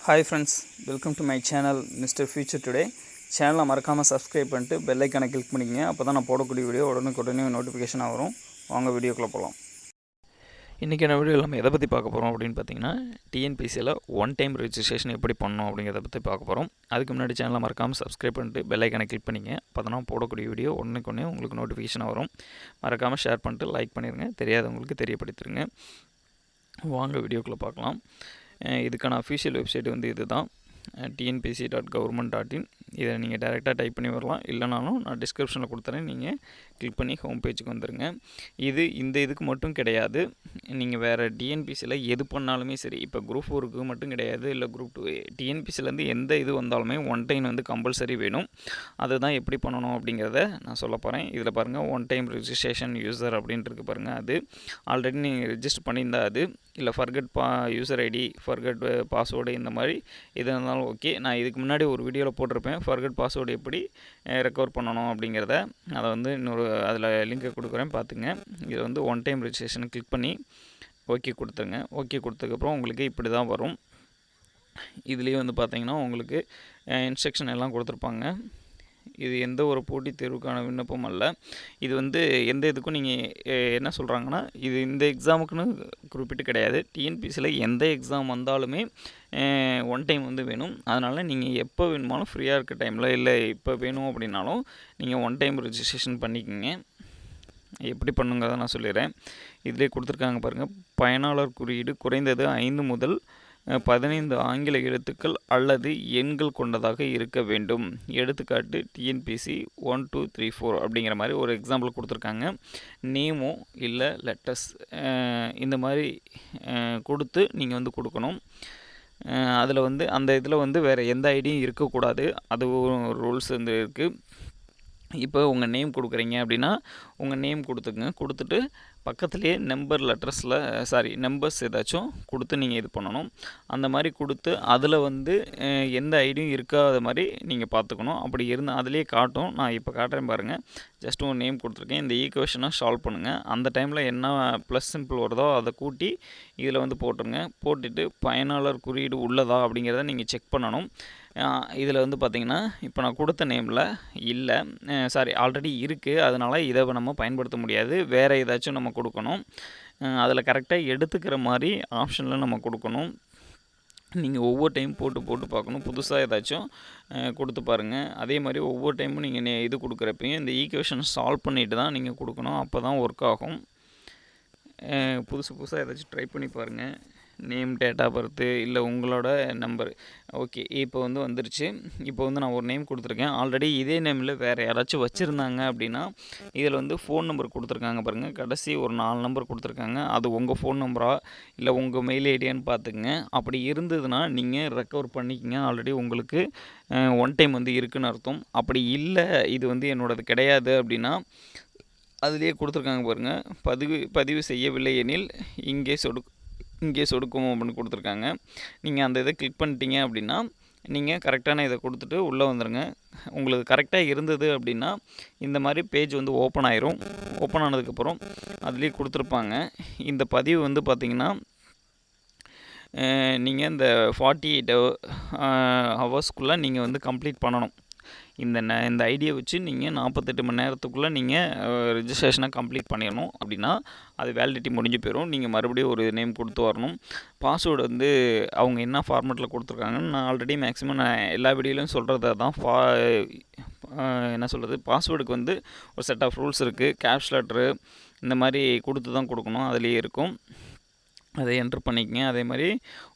Hi friends, welcome to my channel mister future today. சேனலை மறக்காமல் subscribe பண்ணிட்டு bell ஐக்கானை கிளிக் பண்ணிக்கங்க. அப்போ தான் நான் போடக்கூடிய வீடியோ உடனுக்குடனே நோட்டிஃபிகேஷனாக வரும். வாங்க வீடியோக்குள்ளே போகலாம். இன்றைக்கான வீடியோவில் நம்ம எதை பற்றி பார்க்க போகிறோம் அப்படின்னு பார்த்தீங்கன்னா, டிஎன்பிசியில் ஒன் டைம் ரெஜிஸ்ட்ரேஷன் எப்படி பண்ணணும் அப்படிங்கிறத பற்றி பார்க்க போகிறோம். அதுக்கு முன்னாடி சேனலை மறக்காமல் சப்ஸ்கிரைப் பண்ணிட்டு பெல் ஐக்கானை கிளிக் பண்ணிங்க. அப்போ தான் போடக்கூடிய வீடியோ உடனே உங்களுக்கு நோட்டிஃபிகேஷனாக வரும். மறக்காமல் ஷேர் பண்ணிட்டு லைக் பண்ணிடுங்க, தெரியாதவங்களுக்கு தெரியப்படுத்திடுங்க. வாங்க வீடியோக்குள்ளே பார்க்கலாம். இதுக்கான அஃபிஷியல் வெப்சைட் வந்து இது தான், tnpc.government.in. இதை நீங்கள் டைரெக்டாக டைப் பண்ணி வரலாம், இல்லைனாலும் நான் டிஸ்கிரிப்ஷனில் கொடுத்துறேன், நீங்கள் கிளிக் பண்ணி ஹோம் பேஜுக்கு வந்துடுங்க. இந்த இதுக்கு மட்டும் கிடையாது, நீங்கள் வேறு டிஎன்பிசியில் எது பண்ணாலுமே சரி, இப்போ குரூப் 4க்கு மட்டும் கிடையாது, இல்லை குரூப் 2 டிஎன்பிசிலேருந்து எந்த இது வந்தாலுமே ஒன் டைம் வந்து கம்பல்சரி வேணும். அதுதான் எப்படி பண்ணணும் அப்படிங்கிறத நான் சொல்ல போகிறேன். இதில் பாருங்கள், ஒன் டைம் ரெஜிஸ்ட்ரேஷன் யூசர் அப்படின்ட்டு இருக்குது பாருங்கள். அது ஆல்ரெடி நீங்கள் ரெஜிஸ்டர் பண்ணியிருந்தா அது, இல்லை forgot user ID, forgot password, இந்த மாதிரி எது இருந்தாலும் ஓகே. நான் இதுக்கு முன்னாடி ஒரு வீடியோவில் போட்டிருப்பேன், ஃபர்கட் பாஸ்வேர்டு எப்படி ரெக்கவர் பண்ணணும் அப்படிங்கிறத. அதை வந்து இன்னொரு அதில் லிங்கை கொடுக்குறேன், பார்த்துங்க. இதை வந்து ஒன் டைம் ரெஜிஸ்ட்ரேஷன் கிளிக் பண்ணி ஓகே கொடுத்துருங்க. ஓகே கொடுத்ததுக்கப்புறம் உங்களுக்கு இப்படி தான் வரும். இதுலேயே வந்து பார்த்திங்கன்னா உங்களுக்கு இன்ஸ்ட்ரக்ஷன் எல்லாம் கொடுத்துருப்பாங்க. இது எந்த ஒரு போட்டித் தேர்வுக்கான விண்ணப்பம் அல்ல. இது வந்து எந்த இதுக்கும் நீங்கள் என்ன சொல்கிறாங்கன்னா, இது இந்த எக்ஸாமுக்குன்னு குறிப்பிட்டு கிடையாது. டிஎன்பிசியில் எந்த எக்ஸாம் வந்தாலுமே ஒன் டைம் வந்து வேணும். அதனால் நீங்கள் எப்போ வேணுமாலும் ஃப்ரீயாக இருக்க டைமில், இல்லை இப்போ வேணும் அப்படின்னாலும் நீங்கள் ஒன் டைம் ரெஜிஸ்ட்ரேஷன் பண்ணிக்கோங்க. எப்படி பண்ணுங்கிறத நான் சொல்லிடுறேன். இதிலே கொடுத்துருக்காங்க பாருங்கள், பயனாளர் குறியீடு குறைந்தது 5 முதல் 15 ஆங்கில எழுத்துக்கள் அல்லது எண்கள் கொண்டதாக இருக்க வேண்டும். எடுத்துக்காட்டு டிஎன்பிசி 1 2 3 4 அப்படிங்கிற மாதிரி ஒரு எக்ஸாம்பிள் கொடுத்துருக்காங்க. நேமோ இல்லை லெட்டர்ஸ் இந்த மாதிரி கொடுத்து நீங்கள் வந்து கொடுக்கணும். அதில் வந்து அந்த இதில் வந்து வேறு எந்த ஐடியும் இருக்கக்கூடாது. அது ஒரு ரூல்ஸ் வந்து இருக்குது. இப்போ உங்கள் நேம் கொடுக்குறீங்க அப்படின்னா உங்கள் நேம் கொடுத்துக்குங்க. கொடுத்துட்டு பக்கத்துலேயே நம்பர்ஸ் ஏதாச்சும் கொடுத்து நீங்கள் இது பண்ணணும். அந்த மாதிரி கொடுத்து அதில் வந்து எந்த ஐடியும் இருக்காத மாதிரி நீங்கள் பார்த்துக்கணும். அப்படி இருந்தால் அதிலே காட்டும். நான் இப்போ காட்டுறேன் பாருங்கள். ஜஸ்ட் ஒரு நேம் கொடுத்துருக்கேன். இந்த ஈக்குவேஷனை சால்வ் பண்ணுங்கள். அந்த டைமில் என்ன ப்ளஸ் சிம்பிள் வருதோ அதை கூட்டி இதில் வந்து போட்டுருங்க. போட்டுட்டு பயனாளர் குறியீடு உள்ளதா அப்படிங்கிறத நீங்கள் செக் பண்ணணும். இதில் வந்து பார்த்திங்கன்னா, இப்போ நான் கொடுத்த நேமில் இல்லை, ஆல்ரெடி இருக்குது. அதனால் இதை நம்ம பயன்படுத்த முடியாது. வேறு ஏதாச்சும் நம்ம கொடுக்கணும். அதில் கரெக்டாக எடுத்துக்கிற மாதிரி ஆப்ஷனில் நம்ம கொடுக்கணும். நீங்கள் ஒவ்வொரு டைம் போட்டு பார்க்கணும். புதுசாக ஏதாச்சும் கொடுத்து பாருங்கள். அதே மாதிரி ஒவ்வொரு டைமும் நீங்கள் இது கொடுக்குறப்பையும் இந்த ஈக்குவேஷன் சால்வ் பண்ணிவிட்டு தான் நீங்கள் கொடுக்கணும். அப்போ தான் ஒர்க் ஆகும். புதுசாக ஏதாச்சும் ட்ரை பண்ணி பாருங்கள். நேம், டேட் ஆஃப் பர்த்து, இல்லை உங்களோட நம்பர். ஓகே, இப்போ வந்து வந்துருச்சு. இப்போ வந்து நான் ஒரு நேம் கொடுத்துருக்கேன். ஆல்ரெடி இதே நேமில் வேறு யாராச்சும் வச்சுருந்தாங்க அப்படின்னா இதில் வந்து ஃபோன் நம்பர் கொடுத்துருக்காங்க பாருங்கள். கடைசி ஒரு 4 நம்பர் கொடுத்துருக்காங்க. அது உங்கள் ஃபோன் நம்பரா இல்லை உங்கள் மெயில் ஐடியான்னு பார்த்துக்குங்க. அப்படி இருந்ததுன்னா நீங்கள் ரெக்கவர் பண்ணிக்கங்க. ஆல்ரெடி உங்களுக்கு ஒன் டைம் வந்து இருக்குன்னு அர்த்தம். அப்படி இல்லை, இது வந்து என்னோடது கிடையாது அப்படின்னா அதுலேயே கொடுத்துருக்காங்க பாருங்கள், பதிவு செய்யவில்லை எனில் இங்கே சொடுக்கும் அப்படின்னு கொடுத்துருக்காங்க. நீங்கள் அந்த இதை கிளிக் பண்ணிட்டீங்க அப்படின்னா நீங்கள் கரெக்டான இதை கொடுத்துட்டு உள்ளே வந்துடுங்க. உங்களுக்கு கரெக்டாக இருந்தது அப்படின்னா இந்த மாதிரி பேஜ் வந்து ஓப்பன் ஆயிரும். ஓப்பன் ஆனதுக்கப்புறம் அதுலேயே கொடுத்துருப்பாங்க. இந்த பதிவு வந்து பார்த்திங்கன்னா நீங்கள் இந்த 48 ஹவர்ஸ்க்குள்ளே நீங்கள் வந்து கம்ப்ளீட் பண்ணணும். இந்த ஐடியை வச்சு நீங்கள் 48 மணி நேரத்துக்குள்ளே நீங்கள் ரெஜிஸ்ட்ரேஷனை கம்ப்ளீட் பண்ணிடணும். அப்படின்னா அது வேலிடிட்டி முடிஞ்சு போயிடும். நீங்கள் மறுபடியும் ஒரு நேம் கொடுத்து வரணும். பாஸ்வேர்டு வந்து அவங்க என்ன ஃபார்மேட்டில் கொடுத்துருக்காங்கன்னு நான் ஆல்ரெடி மேக்ஸிமம் நான் எல்லா வீடியோலையும் சொல்கிறது தான். பாஸ்வேர்டுக்கு வந்து ஒரு செட் ஆஃப் ரூல்ஸ் இருக்குது. கேப்ஸ் லெட்ரு இந்த மாதிரி கொடுத்து தான் கொடுக்கணும். அதுலேயே இருக்கும். அதை என்ட்ரு பண்ணிக்கங்க. அதே மாதிரி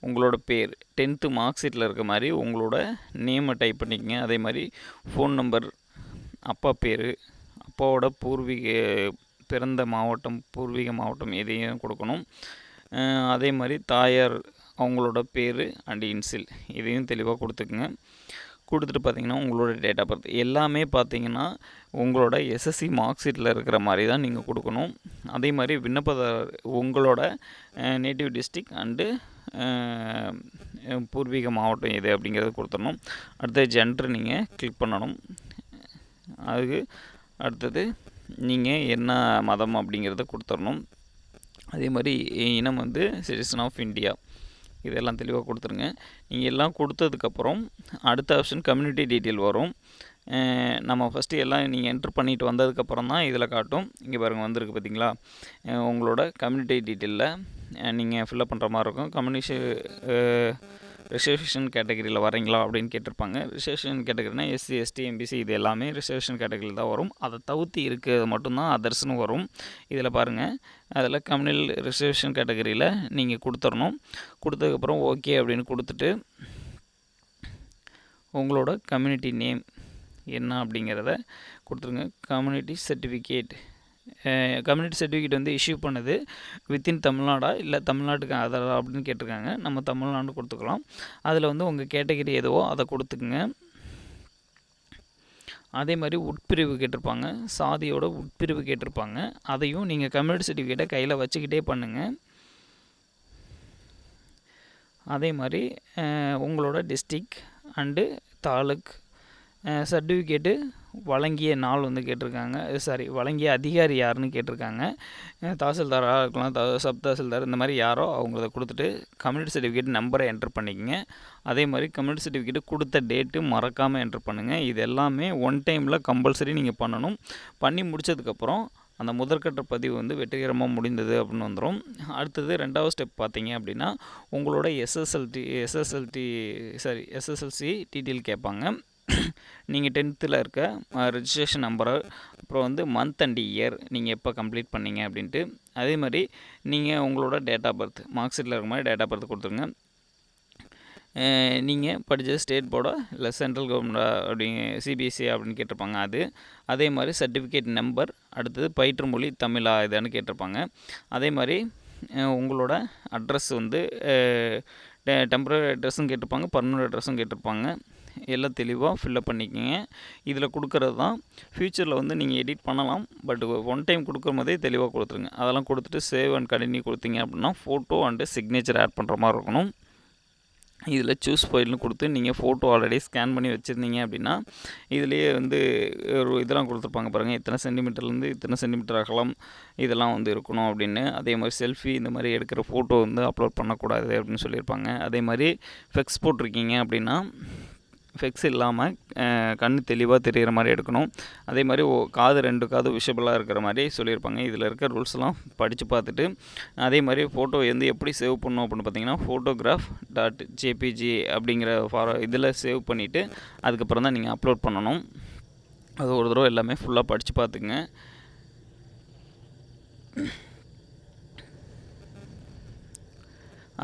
உங்களோட பேர் 10th மார்க் ஷீட்டில் இருக்க மாதிரி உங்களோட நேமை டைப் பண்ணிக்கங்க. அதே மாதிரி ஃபோன் நம்பர், அப்பா பேர், அப்பாவோட பிறந்த மாவட்டம், பூர்வீக மாவட்டம் இதையும் கொடுக்கணும். அதே மாதிரி தாயார் அவங்களோட பேர் அண்ட் இன்சில் இதையும் தெளிவாக கொடுத்துக்குங்க. கொடுத்துட்டு பார்த்திங்கன்னா உங்களோட டேட் ஆஃப் பர்த் எல்லாமே பார்த்திங்கன்னா உங்களோட எஸ்எஸ்சி மார்க் ஷீட்டில் இருக்கிற மாதிரி தான் நீங்கள் கொடுக்கணும். அதே மாதிரி விண்ணப்பதாரர் உங்களோட நேட்டிவ் டிஸ்ட்ரிக் அண்டு பூர்வீக மாவட்டம் எது அப்படிங்கிறத கொடுத்துடணும். அடுத்தது ஜெண்டர் நீங்கள் கிளிக் பண்ணணும். அதுக்கு அடுத்தது நீங்கள் என்ன மதம் அப்படிங்கிறத கொடுத்துடணும். அதே மாதிரி இனம் வந்து சிட்டிசன் ஆஃப் இந்தியா இதெல்லாம் தெளிவாக கொடுத்துருங்க. நீங்கள் எல்லாம் கொடுத்ததுக்கப்புறம் அடுத்த ஆப்ஷன் கம்யூனிட்டி டீட்டெயில் வரும். நம்ம ஃபஸ்ட்டு எல்லாம் நீங்கள் என்ட்ரு பண்ணிட்டு வந்ததுக்கப்புறம் தான் இதில் காட்டும். இங்கே பாருங்கள் வந்திருக்கு பார்த்தீங்களா, உங்களோட கம்யூனிட்டி டீட்டெயிலில் நீங்கள் ஃபில்அப் பண்ணுற மாதிரி இருக்கும். ரிசர்வேஷன் கேட்டகரியில் வரீங்களா அப்படின்னு கேட்டிருப்பாங்க. ரிசர்வேஷன் கேட்டகரினா எஸ்சி, எஸ்டி, எம்பிசி இது எல்லாமே ரிசர்வேஷன் கேட்டகரியில் தான் வரும். அதை தவிர்த்து இருக்கிறது மட்டும்தான் அதர்ஸ்னு வரும். இதில் பாருங்கள், அதில் கம்யூனல் ரிசர்வேஷன் கேட்டகரியில் நீங்கள் கொடுத்துடணும். கொடுத்ததுக்கப்புறம் ஓகே அப்படின்னு கொடுத்துட்டு உங்களோட கம்யூனிட்டி நேம் என்ன அப்படிங்கிறத கொடுத்துருங்க. கம்யூனிட்டி சர்டிஃபிகேட் வந்து இஷ்யூ பண்ணது வித்தின் தமிழ்நாடா இல்லை தமிழ்நாட்டுக்கு ஆதாரா அப்படின்னு கேட்டிருக்காங்க. நம்ம தமிழ்நாடு கொடுத்துக்கலாம். அதில் வந்து உங்கள் கேட்டகரி எதுவோ அதை கொடுத்துக்குங்க. அதே மாதிரி உட்பிரிவு கேட்டிருப்பாங்க, சாதியோட உட்பிரிவு கேட்டிருப்பாங்க. அதையும் நீங்கள் கம்யூனிட்டி சர்டிஃபிகேட்டை கையில் வச்சுக்கிட்டே பண்ணுங்கள். அதே மாதிரி உங்களோட டிஸ்ட்ரிக் அண்டு தாலுக் சர்டிஃபிகேட்டு வழங்கிய நாள் வந்து கேட்டிருக்காங்க. வழங்கிய அதிகாரி யாருன்னு கேட்டிருக்காங்க. தாசில்தாராக இருக்கலாம், சப் தாசில்தார், இந்த மாதிரி யாரோ அவங்கள கொடுத்துட்டு கம்யூனிட்டி சர்டிஃபிகேட் நம்பரை என்ட்ரு பண்ணிக்கங்க. அதே மாதிரி கம்யூனிட்டி சர்டிஃபிகேட்டு கொடுத்த டேட்டு மறக்காமல் என்ட்ரு பண்ணுங்கள். இது எல்லாமே ஒன் டைமில் கம்பல்சரி நீங்கள் பண்ணணும். பண்ணி முடித்ததுக்கப்புறம் அந்த முதற்கட்ட பதிவு வந்து வெற்றிகரமாக முடிந்தது அப்படின்னு வந்துடும். அடுத்தது 2வது ஸ்டெப் பார்த்தீங்க அப்படின்னா உங்களோட எஸ்எஸ்எல்சி டீட்டெயில் கேட்பாங்க. நீங்கள் 10th இருக்க ரெஜிஸ்ட்ரேஷன் நம்பரு, அப்புறம் வந்து மந்த் அண்ட் இயர் நீங்கள் எப்போ கம்ப்ளீட் பண்ணீங்க அப்படின்ட்டு. அதே மாதிரி நீங்கள் உங்களோட டேட் ஆஃப் பர்த் மார்க் ஷீட்டில் இருக்க மாதிரி டேட் ஆஃப் பர்த் கொடுத்துருங்க. நீங்கள் படித்த ஸ்டேட் போர்டா இல்லை சென்ட்ரல் கவர்மெண்ட் அப்படி சிபிஎஸ்சி அப்படின்னு கேட்டிருப்பாங்க அது. அதே மாதிரி சர்டிஃபிகேட் நம்பர், அடுத்தது பயிற்று மொழி தமிழா இதான்னு கேட்டிருப்பாங்க. அதே மாதிரி உங்களோட அட்ரஸ் வந்து டெம்பரரி அட்ரஸும் கேட்டிருப்பாங்க, பர்மனெண்ட் அட்ரஸும் கேட்டிருப்பாங்க. எல்லாம் தெளிவாக ஃபில்லப் பண்ணிக்கோங்க. இதில் கொடுக்குறது தான் ஃப்யூச்சரில் வந்து நீங்கள் எடிட் பண்ணலாம். பட் ஒன் டைம் கொடுக்கும் போதே தெளிவாக கொடுத்துருங்க. அதெல்லாம் கொடுத்துட்டு சேவ் அண்ட் கண்டினியூ கொடுத்தீங்க அப்படின்னா ஃபோட்டோ அண்டு சிக்னேச்சர் ஆட் பண்ணுற மாதிரி இருக்கணும். இதில் சூஸ் ஃபைல்னு கொடுத்து நீங்கள் ஃபோட்டோ ஆல்ரெடி ஸ்கேன் பண்ணி வச்சுருந்தீங்க அப்படின்னா இதிலேயே வந்து ஒரு இதெல்லாம் கொடுத்துருப்பாங்க பாருங்கள், இத்தனை சென்டிமீட்டர்லேருந்து இத்தனை சென்டிமீட்டர் அகலம் இதெல்லாம் வந்து இருக்கணும் அப்படின்னு. அதே மாதிரி செல்ஃபி இந்த மாதிரி எடுக்கிற ஃபோட்டோ வந்து அப்லோட் பண்ணக்கூடாது அப்படின்னு சொல்லியிருப்பாங்க. அதே மாதிரி ஃப்ளெக்ஸ் போட்டிருக்கீங்க அப்படின்னா ஃப்ளெக்ஸ் இல்லாமல் கண் தெளிவாக தெரிகிற மாதிரி எடுக்கணும். அதே மாதிரி காது 2 காது விஷபிளாக இருக்கிற மாதிரி சொல்லியிருப்பாங்க. இதில் இருக்க ரூல்ஸ்லாம் படித்து பார்த்துட்டு அதே மாதிரி ஃபோட்டோ வந்து எப்படி சேவ் பண்ணணும் அப்படின்னு பார்த்தீங்கன்னா photograph.jpg அப்படிங்கிற இதில் சேவ் பண்ணிவிட்டு அதுக்கப்புறம் தான் நீங்கள் அப்லோட் பண்ணணும். அது ஒரு தடவை எல்லாமே ஃபுல்லாக படித்து பார்த்துக்குங்க.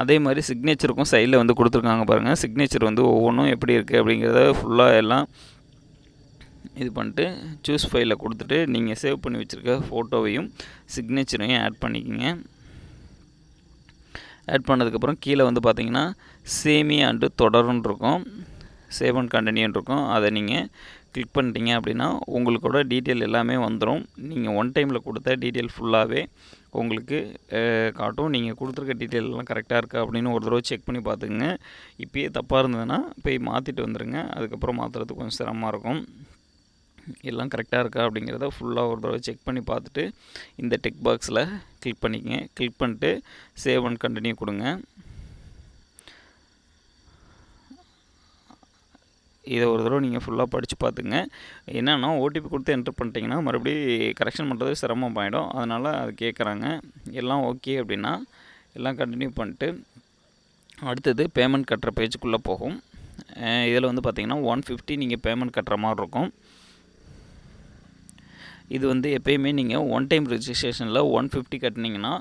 அதே மாதிரி சிக்னேச்சருக்கும் சைடில் வந்து கொடுத்துருக்காங்க பாருங்கள். சிக்னேச்சர் வந்து ஒவ்வொன்றும் எப்படி இருக்குது அப்படிங்கிறத ஃபுல்லாக எல்லாம் இது பண்ணிட்டு சூஸ் ஃபைலில் கொடுத்துட்டு நீங்கள் சேவ் பண்ணி வச்சுருக்க ஃபோட்டோவையும் சிக்னேச்சரையும் ஆட் பண்ணிக்கோங்க. ஆட் பண்ணதுக்கப்புறம் கீழே வந்து பார்த்தீங்கன்னா சேமி அண்டு தொடருன்னு இருக்கும், சேவ் அண்ட் கண்டினியூன்னு இருக்கும். அதை நீங்கள் கிளிக் பண்ணிட்டீங்க அப்படின்னா உங்களுக்கோட டீட்டெயில் எல்லாமே வந்துடும். நீங்கள் ஒன் டைமில் கொடுத்த டீட்டெயில் ஃபுல்லாகவே உங்களுக்கு காட்டும். நீங்கள் கொடுத்துருக்க டீட்டெயிலெலாம் கரெக்டாக இருக்கா அப்படின்னு ஒரு தடவை செக் பண்ணி பார்த்துக்குங்க. இப்போயே தப்பாக இருந்ததுன்னா போய் மாற்றிட்டு வந்துடுங்க. அதுக்கப்புறம் மாற்றுறதுக்கு கொஞ்சம் சிரமமாக இருக்கும். எல்லாம் கரெக்டாக இருக்கா அப்படிங்கிறத ஃபுல்லாக ஒரு தடவை செக் பண்ணி பார்த்துட்டு இந்த டிக் பாக்ஸில் கிளிக் பண்ணிக்கங்க. கிளிக் பண்ணிட்டு சேவ் அண்ட் கண்டினியூ கொடுங்க. இதை ஒரு தடவை நீங்கள் ஃபுல்லாக படித்து பார்த்துங்க. என்னென்னா ஓடிபி கொடுத்து என்ட்ரு பண்ணிட்டீங்கன்னா மறுபடியும் கரெக்ஷன் பண்ணுறது சிரமமாயிடும். அதனால் அது கேட்குறாங்க. எல்லாம் ஓகே அப்படின்னா எல்லாம் கண்டினியூ பண்ணிட்டு அடுத்தது பேமெண்ட் கட்டுற பேஜுக்குள்ளே போகும். இதில் வந்து பார்த்திங்கன்னா 150 நீங்கள் பேமெண்ட் கட்டுற மாதிரி இருக்கும். இது வந்து எப்பயுமே நீங்கள் ஒன் டைம் ரெஜிஸ்ட்ரேஷனில் 150 கட்டினீங்கன்னா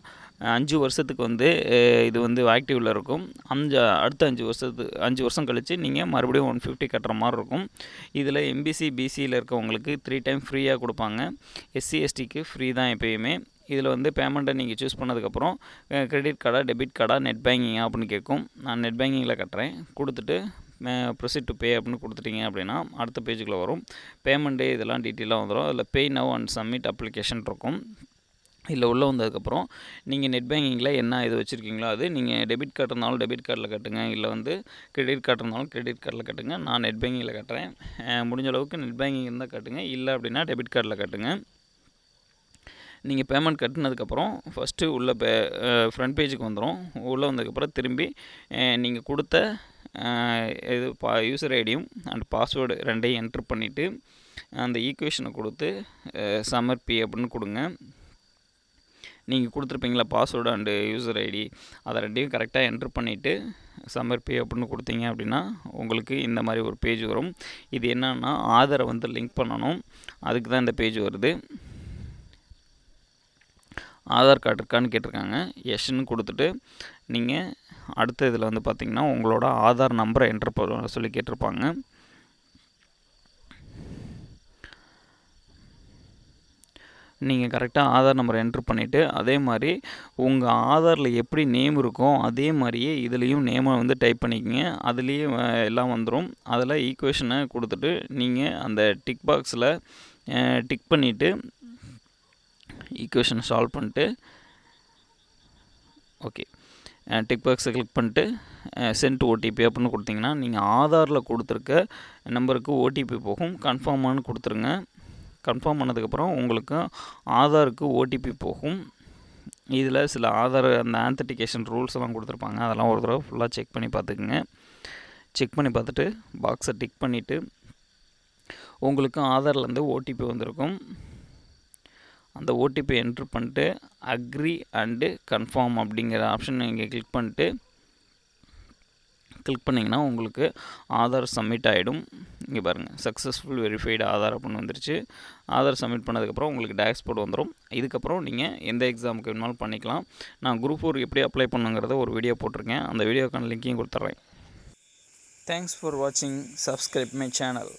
5 வருஷத்துக்கு வந்து இது வந்து ஆக்டிவில் இருக்கும். அடுத்த 5 வருஷம் கழித்து நீங்கள் மறுபடியும் 150 கட்டுற மாதிரி இருக்கும். இதில் எம்பிசி பிசியில் இருக்கவங்களுக்கு 3 டைம் ஃப்ரீயாக கொடுப்பாங்க. எஸ்சி எஸ்டிக்கு ஃப்ரீ தான் எப்பயுமே. இதில் வந்து பேமெண்ட்டை நீங்கள் சூஸ் பண்ணதுக்கப்புறம் கிரெடிட் கார்டா டெபிட் கார்டா நெட் பேங்கிங்கா அப்படின்னு கேட்கும். நான் நெட் பேங்கிங்கில் கட்டுறேன். கொடுத்துட்டு ப்ரொசீட் டு பே அப்படின்னு கொடுத்துட்டீங்க அப்படின்னா அடுத்த பேஜுக்குள்ளே வரும். பேமெண்ட்டு இதெல்லாம் டீட்டெயிலாக வந்துடும். அதில் பே நவ் அண்ட் சப்மிட் அப்ளிகேஷன் இருக்கும். இதில் உள்ளே வந்ததுக்கப்புறம் நீங்கள் நெட் பேங்கிங்கில் என்ன இது வச்சுருக்கீங்களோ அது நீங்கள் டெபிட் கார்டு இருந்தாலும் டெபிட் கார்டில் கட்டுங்க, இல்லை வந்து கிரெடிட் கார்டு இருந்தாலும் கிரெடிட் கார்டில் கட்டுங்க. நான் நெட் பேங்கிங்கில் கட்டுறேன். முடிஞ்ச அளவுக்கு நெட் பேங்கிங் இருந்தால் கட்டுங்க, இல்லை அப்படின்னா டெபிட் கார்டில் கட்டுங்க. நீங்கள் பேமெண்ட் கட்டினதுக்கப்புறம் ஃபஸ்ட்டு உள்ள ஃப்ரண்ட் பேஜுக்கு வந்துடும். உள்ளே வந்ததுக்கப்புறம் திரும்பி நீங்கள் கொடுத்த இது யூசர் ஐடியும் அண்ட் பாஸ்வேர்டு ரெண்டையும் என்ட்ரு பண்ணிவிட்டு அந்த ஈக்குவேஷனை கொடுத்து சமர்ப்பி அப்படின்னு கொடுங்க. நீங்கள் கொடுத்துருப்பீங்களா பாஸ்வேர்டு அண்டு யூசர் ஐடி, அதை ரெண்டையும் கரெக்டாக என்ட்ரு பண்ணிவிட்டு சமர்ப்பி அப்படின்னு கொடுத்தீங்க அப்படின்னா உங்களுக்கு இந்த மாதிரி ஒரு பேஜ் வரும். இது என்னன்னா ஆதாரை வந்து லிங்க் பண்ணணும், அதுக்கு தான் இந்த பேஜ் வருது. ஆதார் கார்டு இருக்கான்னு கேட்டிருக்காங்க, எஸ்ன்னு கொடுத்துட்டு நீங்கள் அடுத்த இதில் வந்து பார்த்திங்கன்னா உங்களோட ஆதார் நம்பரை என்ட்ரு பண்ண சொல்லி கேட்டிருப்பாங்க. நீங்கள் கரெக்டாக ஆதார் நம்பரை என்ட்ரு பண்ணிவிட்டு அதே மாதிரி உங்கள் ஆதாரில் எப்படி நேம் இருக்கோ அதே மாதிரியே இதுலேயும் நேமை வந்து டைப் பண்ணிக்கங்க. அதுலேயே எல்லாம் வந்துடும். அதில் ஈக்குவேஷனை கொடுத்துட்டு நீங்கள் அந்த டிக் பாக்ஸில் டிக் பண்ணிவிட்டு ஈக்குவேஷனை சால்வ் பண்ணிட்டு ஓகே டிக் பாக்ஸை கிளிக் பண்ணிட்டு சென்ட் ஓடிபி அப்படின்னு கொடுத்தீங்கன்னா நீங்கள் ஆதாரில் கொடுத்துருக்க நம்பருக்கு ஓடிபி போகும். கன்ஃபார்மானு கொடுத்துருங்க. கன்ஃபார்ம் பண்ணதுக்கப்புறம் உங்களுக்கு ஆதாருக்கு ஓடிபி போகும். இதில் சில ஆதார் அந்த ஆத்தென்டிகேஷன் ரூல்ஸ் எல்லாம் கொடுத்துருப்பாங்க, அதெல்லாம் ஒரு தடவை ஃபுல்லாக செக் பண்ணி பார்த்துக்குங்க. செக் பண்ணி பார்த்துட்டு பாக்ஸை டிக் பண்ணிவிட்டு உங்களுக்கு ஆதார்லேருந்து ஓடிபி வந்திருக்கும். அந்த ஓடிபி என்ட்ரு பண்ணிட்டு அக்ரி அண்டு கன்ஃபார்ம் அப்படிங்கிற ஆப்ஷன் நீங்கள் கிளிக் பண்ணிங்கன்னா உங்களுக்கு ஆதார் சப்மிட் ஆகிடும். இங்கே பாருங்கள் சக்ஸஸ்ஃபுல் வெரிஃபைடு ஆதார் அப்படின்னு வந்துருச்சு. ஆதார் சப்மிட் பண்ணதுக்கப்புறம் உங்களுக்கு டேஷ்போர்ட் வந்துடும். இதுக்கப்புறம் நீங்கள் எந்த எக்ஸாமுக்கு வேணுமாலும் பண்ணிக்கலாம். நான் குரூப் 4 எப்படி அப்ளை பண்ணுங்கிறத ஒரு வீடியோ போட்டிருக்கேன், அந்த வீடியோக்கான லிங்க்கையும் கொடுத்துட்றேன். தேங்க்ஸ் ஃபார் வாட்சிங். Subscribe my channel.